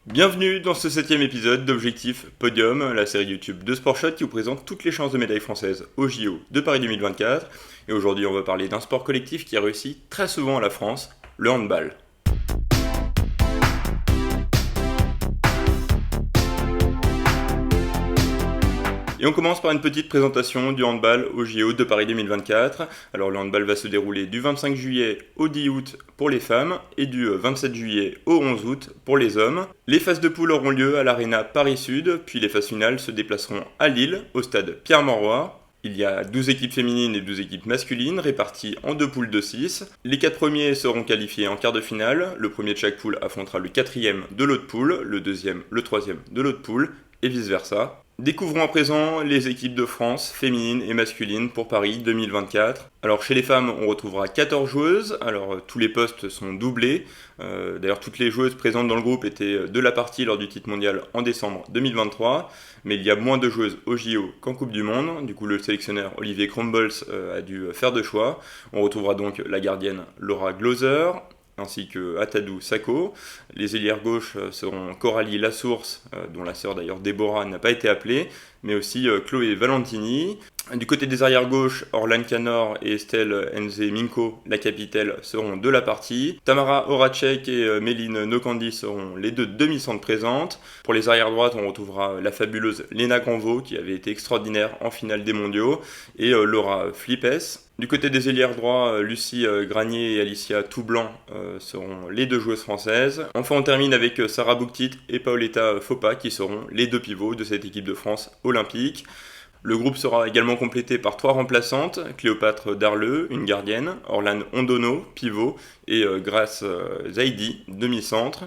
Bienvenue dans ce 7ème épisode d'Objectif Podium, la série YouTube de SportShot qui vous présente toutes les chances de médailles françaises au JO de Paris 2024. Et aujourd'hui, on va parler d'un sport collectif qui a réussi très souvent à la France, le handball. Et on commence par une petite présentation du handball au JO de Paris 2024. Alors le handball va se dérouler du 25 juillet au 10 août pour les femmes et du 27 juillet au 11 août pour les hommes. Les phases de poule auront lieu à l'Arena Paris Sud, puis les phases finales se déplaceront à Lille, au stade Pierre-Mauroy. Il y a 12 équipes féminines et 12 équipes masculines réparties en deux poules de 6. Les 4 premiers seront qualifiés en quart de finale. Le premier de chaque poule affrontera le quatrième de l'autre poule, le deuxième, le troisième de l'autre poule, et vice-versa. Découvrons à présent les équipes de France, féminines et masculines pour Paris 2024. Alors chez les femmes, on retrouvera 14 joueuses, alors tous les postes sont doublés. D'ailleurs toutes les joueuses présentes dans le groupe étaient de la partie lors du titre mondial en décembre 2023. Mais il y a moins de joueuses au JO qu'en Coupe du Monde. Du coup le sélectionneur Olivier Crombols a dû faire deux choix. On retrouvera donc la gardienne Laura Glauser, ainsi que Atadou Sako. Les ailières gauches seront Coralie Lassource, dont la sœur d'ailleurs Déborah n'a pas été appelée, mais aussi Chloé Valentini. Du côté des arrières gauches, Orlan Canor et Estelle Nze-Minko, la capitaine, seront de la partie. Tamara Horacek et Méline Nokandi seront les deux demi-centres présentes. Pour les arrières droites, on retrouvera la fabuleuse Léna Granvaux, qui avait été extraordinaire en finale des mondiaux, et Laura Flippes. Du côté des ailières droits, Lucie Granier et Alicia Toublanc seront les deux joueuses françaises. Enfin, on termine avec Sarah Bouktit et Paoletta Fopa qui seront les deux pivots de cette équipe de France olympique. Le groupe sera également complété par 3 remplaçantes, Cléopâtre Darleux, une gardienne, Orlan Ondono, pivot, et Grace Zaidi, demi-centre.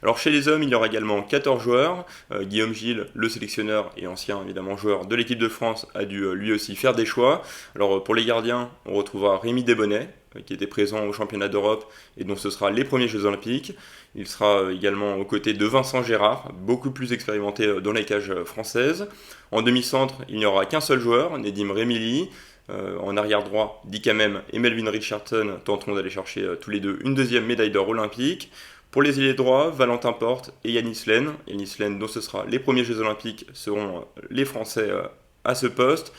Alors chez les hommes, il y aura également 14 joueurs. Guillaume Gilles, le sélectionneur et ancien évidemment joueur de l'équipe de France, a dû lui aussi faire des choix. Alors pour les gardiens, on retrouvera Rémi Desbonnets, qui était présent au championnat d'Europe et dont ce sera les premiers Jeux Olympiques. Il sera également aux côtés de Vincent Gérard, beaucoup plus expérimenté dans les cages françaises. En demi-centre, il n'y aura qu'un seul joueur, Nedim Remili. En arrière droit, Dick Hamem et Melvin Richardson tenteront d'aller chercher tous les deux une deuxième médaille d'or olympique. Pour les ailiers droits, Valentin Porte et Yanis Len. Yanis Len, dont ce sera les premiers Jeux Olympiques, seront les Français à ce poste.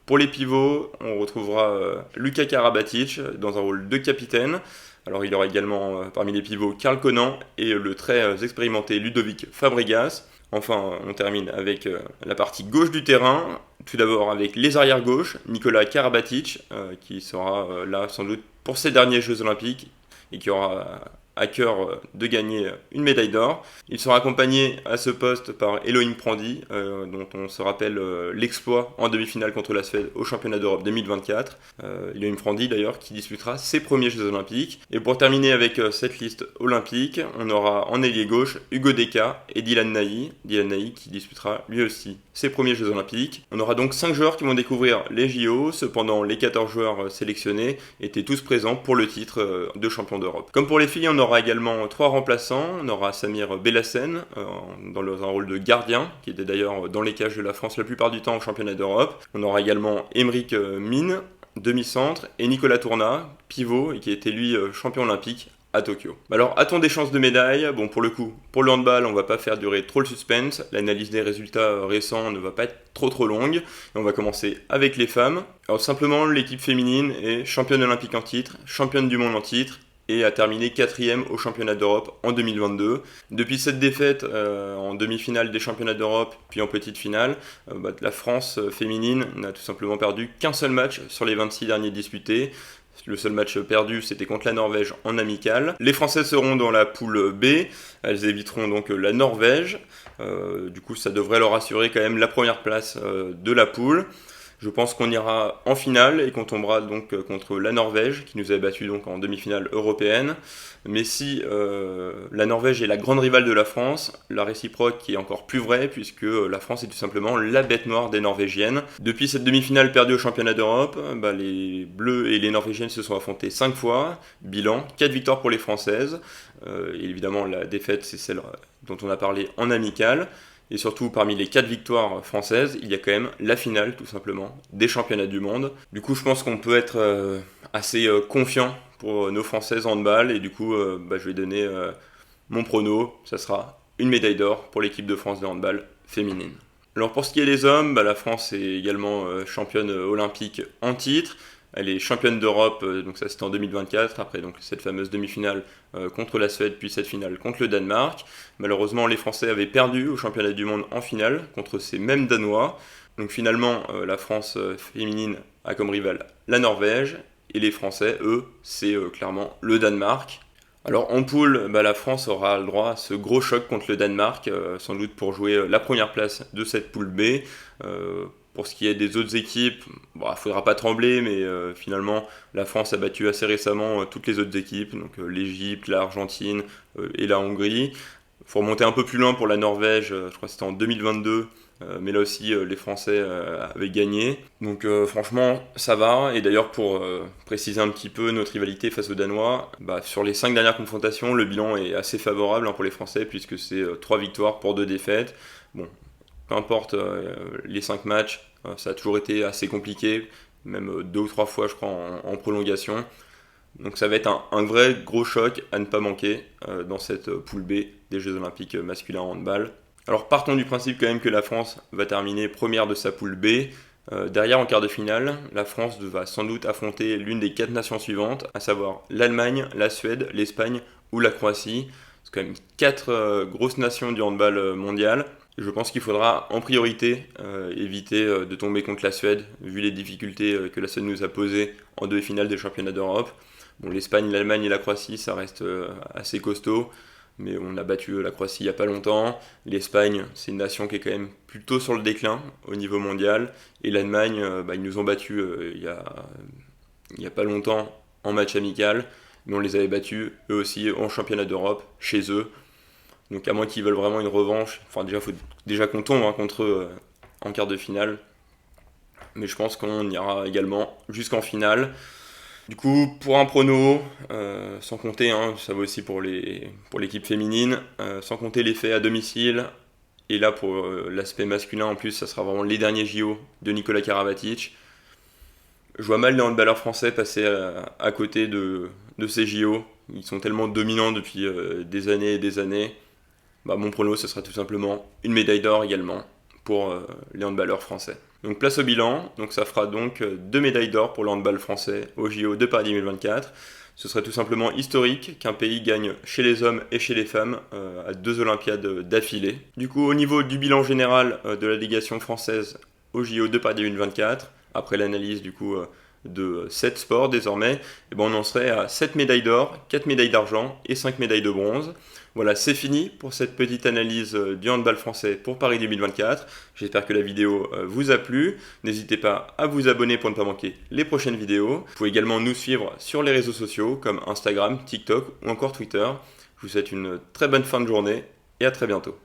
Pour les pivots, on retrouvera Luka Karabatic dans un rôle de capitaine. Alors il y aura également parmi les pivots Karl Conan et le très expérimenté Ludovic Fabregas. Enfin, on termine avec la partie gauche du terrain. Tout d'abord avec les arrières gauches, Nicolas Karabatic, qui sera là sans doute pour ses derniers Jeux Olympiques et qui aura à cœur de gagner une médaille d'or. Il sera accompagné à ce poste par Elohim Prandi, dont on se rappelle l'exploit en demi-finale contre la Suède au championnat d'Europe 2024. Elohim Prandi d'ailleurs qui disputera ses premiers Jeux Olympiques. Et pour terminer avec cette liste olympique, on aura en ailier gauche Hugo Deka et Dylan Nahi. Dylan Nahi qui disputera lui aussi ses premiers Jeux Olympiques. On aura donc 5 joueurs qui vont découvrir les JO, cependant les 14 joueurs sélectionnés étaient tous présents pour le titre de champion d'Europe. Comme pour les filles, on aura également 3 remplaçants. On aura Samir Bellassen dans un rôle de gardien, qui était d'ailleurs dans les cages de la France la plupart du temps au championnat d'Europe. On aura également Émeric Mine, demi-centre, et Nicolas Tourna, pivot, et qui était lui champion olympique à Tokyo. Alors, a-t-on des chances de médaille ? Bon, pour le coup, pour le handball, on va pas faire durer trop le suspense. L'analyse des résultats récents ne va pas être trop longue. Et on va commencer avec les femmes. Alors, simplement, l'équipe féminine est championne olympique en titre, championne du monde en titre, et a terminé 4ème au championnat d'Europe en 2022. Depuis cette défaite en demi-finale des championnats d'Europe, puis en petite finale, la France féminine n'a tout simplement perdu qu'un seul match sur les 26 derniers disputés. Le seul match perdu, c'était contre la Norvège en amical. Les Français seront dans la poule B. Elles éviteront donc la Norvège. Du coup, ça devrait leur assurer quand même la première place de la poule. Je pense qu'on ira en finale et qu'on tombera donc contre la Norvège, qui nous avait battu donc en demi-finale européenne. Mais si la Norvège est la grande rivale de la France, la réciproque qui est encore plus vraie, puisque la France est tout simplement la bête noire des Norvégiennes. Depuis cette demi-finale perdue au championnat d'Europe, les Bleus et les Norvégiennes se sont affrontés 5 fois. Bilan, 4 victoires pour les Françaises. Et évidemment, la défaite, c'est celle dont on a parlé en amical. Et surtout, parmi les 4 victoires françaises, il y a quand même la finale, tout simplement, des championnats du monde. Du coup, je pense qu'on peut être assez confiant pour nos Françaises en handball. Et du coup, je vais donner mon prono. Ça sera une médaille d'or pour l'équipe de France de handball féminine. Alors pour ce qui est des hommes, la France est également championne olympique en titre. Elle est championne d'Europe, donc ça c'était en 2024, après donc cette fameuse demi-finale contre la Suède, puis cette finale contre le Danemark. Malheureusement, les Français avaient perdu au championnat du monde en finale contre ces mêmes Danois. Donc finalement, la France féminine a comme rival la Norvège, et les Français, eux, c'est clairement le Danemark. Alors en poule, la France aura le droit à ce gros choc contre le Danemark, sans doute pour jouer la première place de cette poule B. Pour ce qui est des autres équipes, il ne faudra pas trembler, mais finalement la France a battu assez récemment toutes les autres équipes, donc l'Égypte, l'Argentine et la Hongrie. Il faut remonter un peu plus loin pour la Norvège, je crois que c'était en 2022, mais là aussi les Français avaient gagné. Donc franchement ça va, et d'ailleurs pour préciser un petit peu notre rivalité face aux Danois, sur les 5 dernières confrontations, le bilan est assez favorable pour les Français, puisque c'est 3 victoires pour 2 défaites. Bon, peu importe les 5 matchs, ça a toujours été assez compliqué, même 2 ou 3 fois je crois en prolongation. Donc ça va être un vrai gros choc à ne pas manquer dans cette poule B des Jeux Olympiques masculins en handball. Alors partons du principe quand même que la France va terminer première de sa poule B. Derrière en quart de finale, la France va sans doute affronter l'une des 4 nations suivantes, à savoir l'Allemagne, la Suède, l'Espagne ou la Croatie. C'est quand même 4 grosses nations du handball mondial. Je pense qu'il faudra en priorité éviter de tomber contre la Suède, vu les difficultés que la Suède nous a posées en demi-finale des championnats d'Europe. Bon, l'Espagne, l'Allemagne et la Croatie, ça reste assez costaud, mais on a battu la Croatie il n'y a pas longtemps. L'Espagne, c'est une nation qui est quand même plutôt sur le déclin au niveau mondial. Et l'Allemagne, ils nous ont battus il y a pas longtemps en match amical, mais on les avait battus eux aussi en championnat d'Europe, chez eux. Donc à moins qu'ils veulent vraiment une revanche, il faut déjà qu'on tombe contre eux en quart de finale. Mais je pense qu'on ira également jusqu'en finale. Du coup, pour un prono, sans compter, ça vaut aussi pour l'équipe féminine, sans compter l'effet à domicile, et là pour l'aspect masculin en plus, ça sera vraiment les derniers JO de Nikola Karabatic. Je vois mal les handballeurs français passer à côté de ces JO. Ils sont tellement dominants depuis des années et des années. Mon prono, ce sera tout simplement une médaille d'or également pour les handballeurs français. Donc place au bilan, donc ça fera donc 2 médailles d'or pour le handball français au JO de Paris 2024. Ce serait tout simplement historique qu'un pays gagne chez les hommes et chez les femmes à 2 Olympiades d'affilée. Du coup, au niveau du bilan général de la délégation française au JO de Paris 2024, après l'analyse du coup de 7 sports désormais, on en serait à 7 médailles d'or, 4 médailles d'argent et 5 médailles de bronze. Voilà, c'est fini pour cette petite analyse du handball français pour Paris 2024. J'espère que la vidéo vous a plu. N'hésitez pas à vous abonner pour ne pas manquer les prochaines vidéos. Vous pouvez également nous suivre sur les réseaux sociaux comme Instagram, TikTok ou encore Twitter. Je vous souhaite une très bonne fin de journée et à très bientôt.